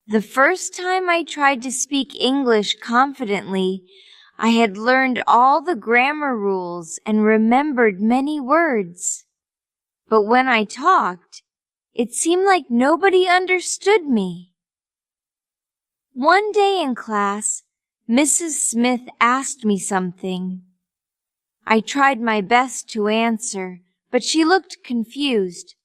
The first time I tried to speak English confidently, I had learned all the grammar rules and remembered many words. But when I talked, it seemed like nobody understood me. One day in class, Mrs. Smith asked me something. I tried my best to answer, but she looked confused.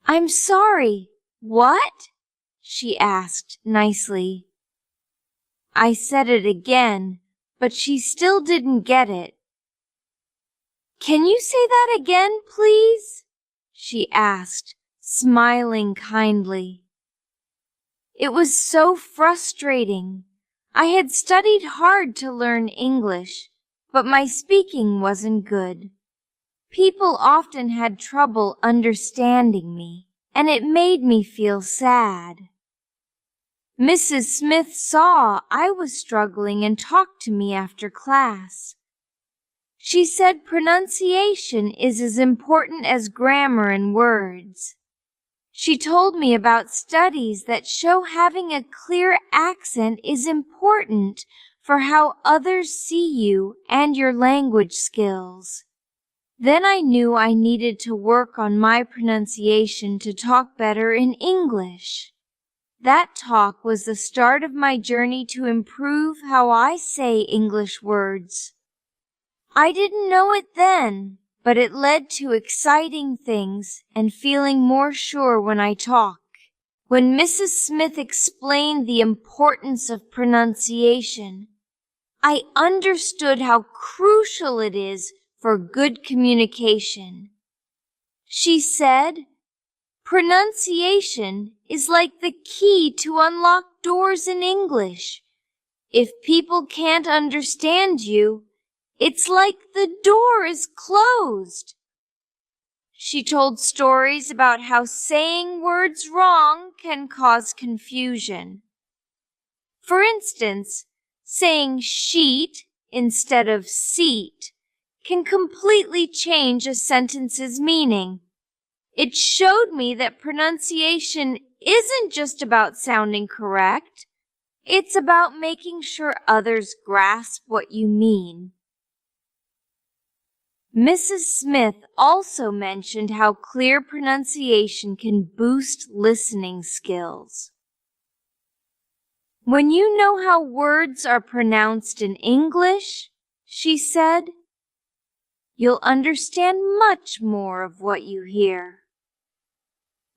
"I'm sorry, what?" she asked nicely. I said it again, but she still didn't get it. "Can you say that again, please?" she asked, smiling kindly. It was so frustrating. I had studied hard to learn English, but my speaking wasn't good. People often had trouble understanding me, and it made me feel sad. Mrs. Smith saw I was struggling and talked to me after class. She said pronunciation is as important as grammar and words. She told me about studies that show having a clear accent is important for how others see you and your language skills. Then I knew I needed to work on my pronunciation to talk better in English. That talk was the start of my journey to improve how I say English words. I didn't know it then, but it led to exciting things and feeling more sure when I talk. When Mrs. Smith explained the importance of pronunciation, I understood how crucial it is for good communication. She said, "Pronunciation is like the key to unlock doors in English. If people can't understand you, it's like the door is closed." She told stories about how saying words wrong can cause confusion. For instance, saying sheet instead of seat can completely change a sentence's meaning. It showed me that pronunciation isn't just about sounding correct. It's about making sure others grasp what you mean. Mrs. Smith also mentioned how clear pronunciation can boost listening skills. "When you know how words are pronounced in English," she said, "you'll understand much more of what you hear."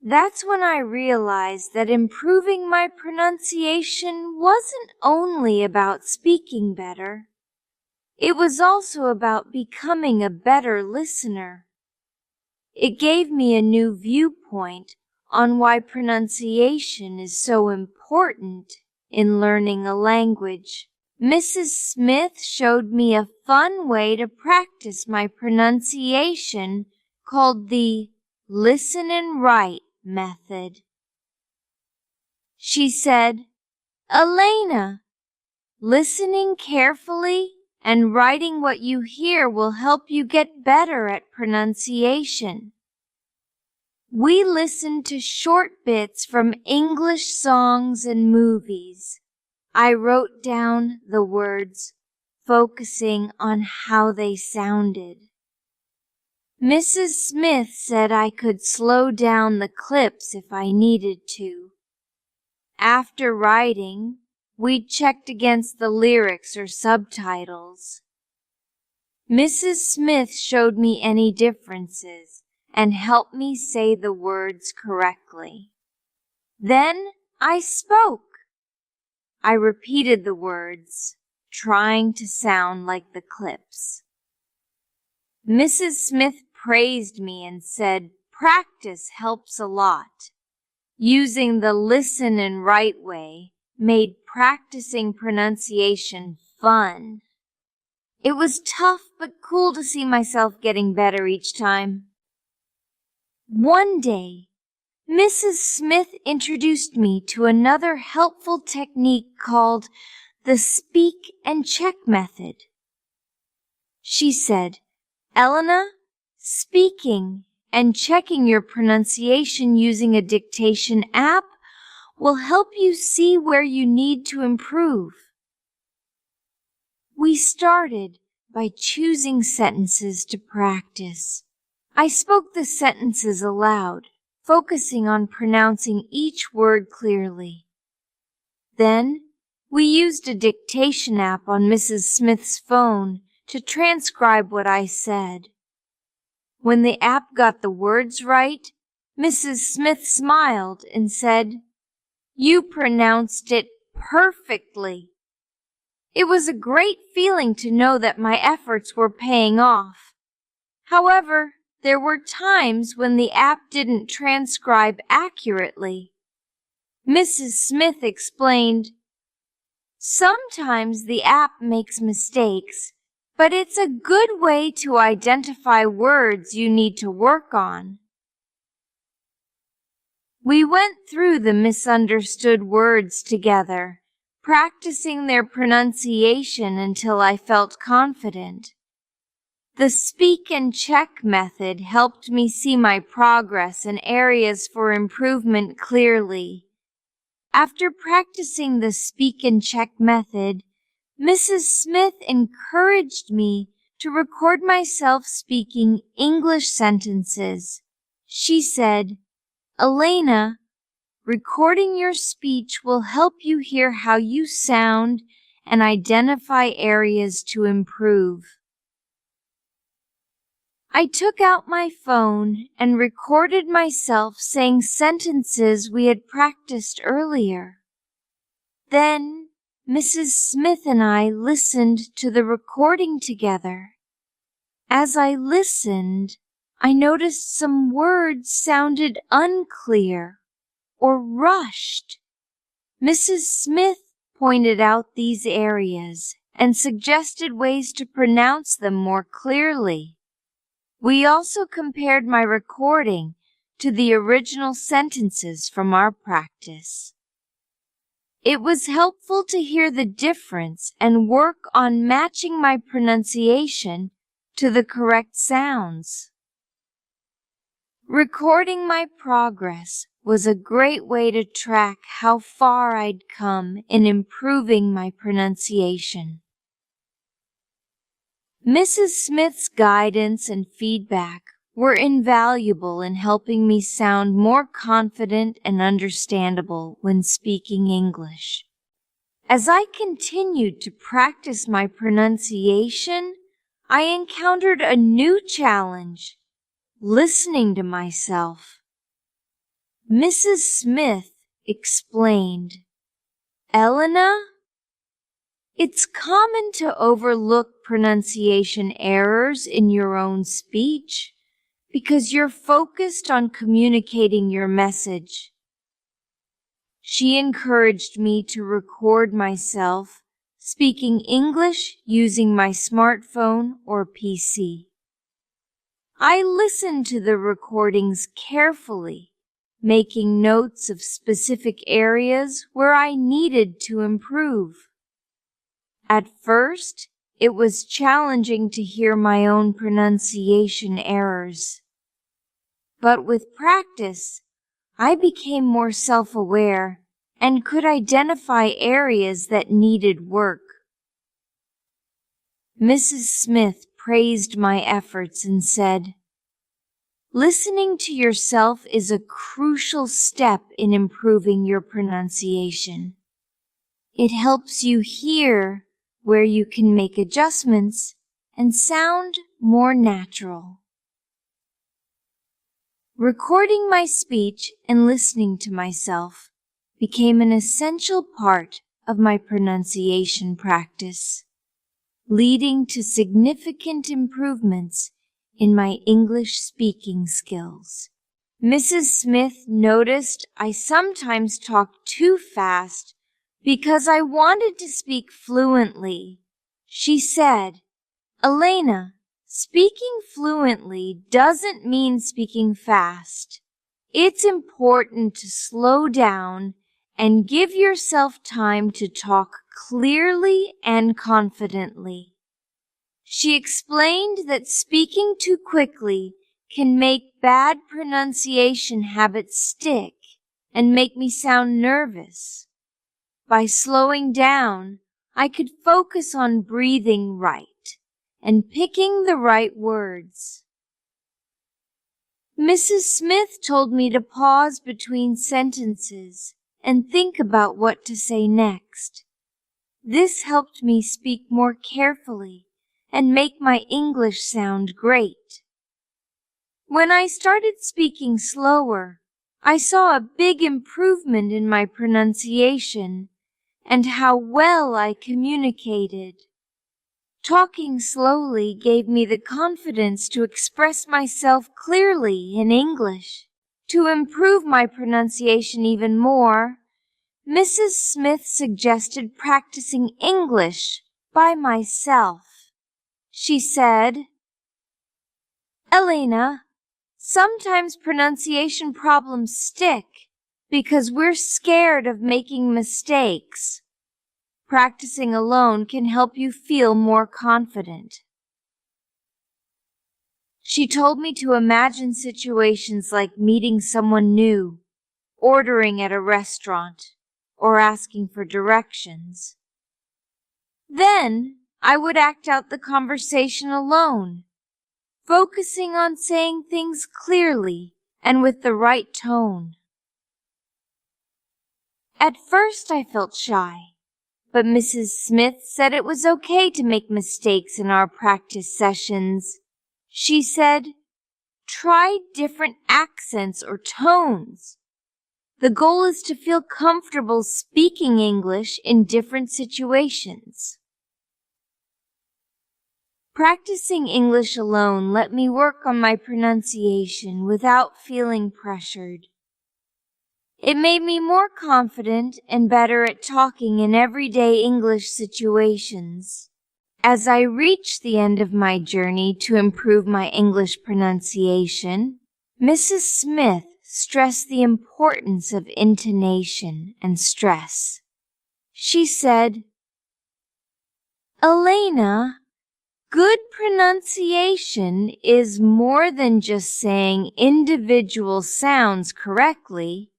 That's when I realized that improving my pronunciation wasn't only about speaking better. It was also about becoming a better listener. It gave me a new viewpoint on why pronunciation is so important in learning a language. Mrs. Smith showed me a fun way to practice my pronunciation called the listen and write method. She said, "Elena, listening carefully and writing what you hear will help you get better at pronunciation." We listened to short bits from English songs and movies. I wrote down the words, focusing on how they sounded. Mrs. Smith said I could slow down the clips if I needed to. After writing, we checked against the lyrics or subtitles. Mrs. Smith showed me any differences and helped me say the words correctly. Then I spoke. I repeated the words, trying to sound like the clips. Mrs. Smith praised me and said, "Practice helps a lot." Using the listen and write way made practicing pronunciation fun. It was tough but cool to see myself getting better each time. One day, Mrs. Smith introduced me to another helpful technique called the speak and check method. She said, "Elena, speaking and checking your pronunciation using a dictation app will help you see where you need to improve. We started by choosing sentences to practice. I spoke the sentences aloud, focusing on pronouncing each word clearly. Then, we used a dictation app on Mrs. Smith's phone to transcribe what I said. When the app got the words right, Mrs. Smith smiled and said, "You pronounced it perfectly." It was a great feeling to know that my efforts were paying off. However, there were times when the app didn't transcribe accurately. Mrs. Smith explained, "Sometimes the app makes mistakes, but it's a good way to identify words you need to work on." We went through the misunderstood words together, practicing their pronunciation until I felt confident. The speak and check method helped me see my progress and areas for improvement clearly. After practicing the speak and check method, Mrs. Smith encouraged me to record myself speaking English sentences. She said, "Elena, recording your speech will help you hear how you sound and identify areas to improve." I took out my phone and recorded myself saying sentences we had practiced earlier. Then, Mrs. Smith and I listened to the recording together. As I listened, I noticed some words sounded unclear or rushed. Mrs. Smith pointed out these areas and suggested ways to pronounce them more clearly. We also compared my recording to the original sentences from our practice. It was helpful to hear the difference and work on matching my pronunciation to the correct sounds. Recording my progress was a great way to track how far I'd come in improving my pronunciation. Mrs. Smith's guidance and feedback were invaluable in helping me sound more confident and understandable when speaking English. As I continued to practice my pronunciation, I encountered a new challenge: listening to myself. Mrs. Smith explained, "Elena, it's common to overlook pronunciation errors in your own speech because you're focused on communicating your message." She encouraged me to record myself speaking English using my smartphone or PC. I listened to the recordings carefully, making notes of specific areas where I needed to improve. At first, it was challenging to hear my own pronunciation errors. But with practice, I became more self-aware and could identify areas that needed work. Mrs. Smith praised my efforts and said, "Listening to yourself is a crucial step in improving your pronunciation. It helps you hear where you can make adjustments and sound more natural." Recording my speech and listening to myself became an essential part of my pronunciation practice, leading to significant improvements in my English speaking skills. Mrs. Smith noticed I sometimes talked too fast because I wanted to speak fluently. She said, "Elena, speaking fluently doesn't mean speaking fast. It's important to slow down and give yourself time to talk clearly and confidently." She explained that speaking too quickly can make bad pronunciation habits stick, and make me sound nervous. By slowing down, I could focus on breathing right and picking the right words. Mrs. Smith told me to pause between sentences and think about what to say next. This helped me speak more carefully and make my English sound great. When I started speaking slower, I saw a big improvement in my pronunciation and how well I communicated. Talking slowly gave me the confidence to express myself clearly in English. To improve my pronunciation even more, Mrs. Smith suggested practicing English by myself. She said, "Elena, sometimes pronunciation problems stick because we're scared of making mistakes. Practicing alone can help you feel more confident." She told me to imagine situations like meeting someone new, ordering at a restaurant, or asking for directions. Then I would act out the conversation alone, focusing on saying things clearly and with the right tone. At first I felt shy, but Mrs. Smith said it was okay to make mistakes in our practice sessions. She said, "Try different accents or tones. The goal is to feel comfortable speaking English in different situations." Practicing English alone let me work on my pronunciation without feeling pressured. It made me more confident and better at talking in everyday English situations. As I reached the end of my journey to improve my English pronunciation, Mrs. Smith stressed the importance of intonation and stress. She said, "Elena, good pronunciation is more than just saying individual sounds correctly.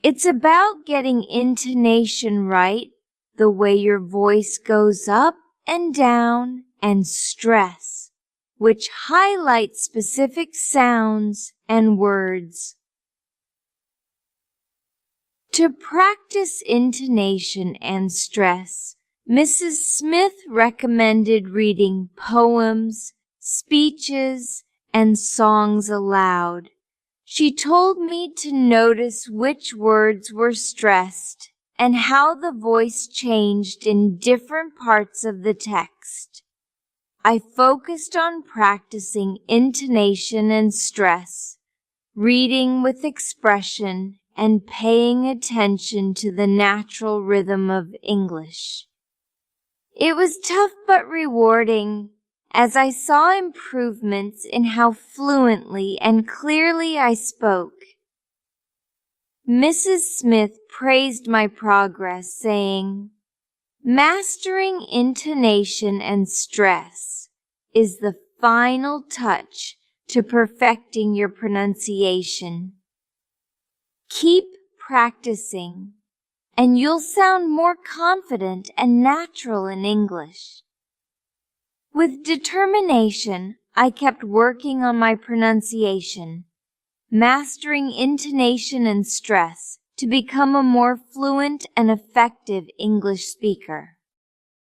It's about getting intonation right, the way your voice goes up and down, and stress, which highlights specific sounds and words." To practice intonation and stress, Mrs. Smith recommended reading poems, speeches, and songs aloud. She told me to notice which words were stressed and how the voice changed in different parts of the text. I focused on practicing intonation and stress, reading with expression, and paying attention to the natural rhythm of English. It was tough but rewarding, as I saw improvements in how fluently and clearly I spoke. Mrs. Smith praised my progress, saying, "Mastering intonation and stress is the final touch to perfecting your pronunciation. Keep practicing, and you'll sound more confident and natural in English." With determination, I kept working on my pronunciation, mastering intonation and stress to become a more fluent and effective English speaker.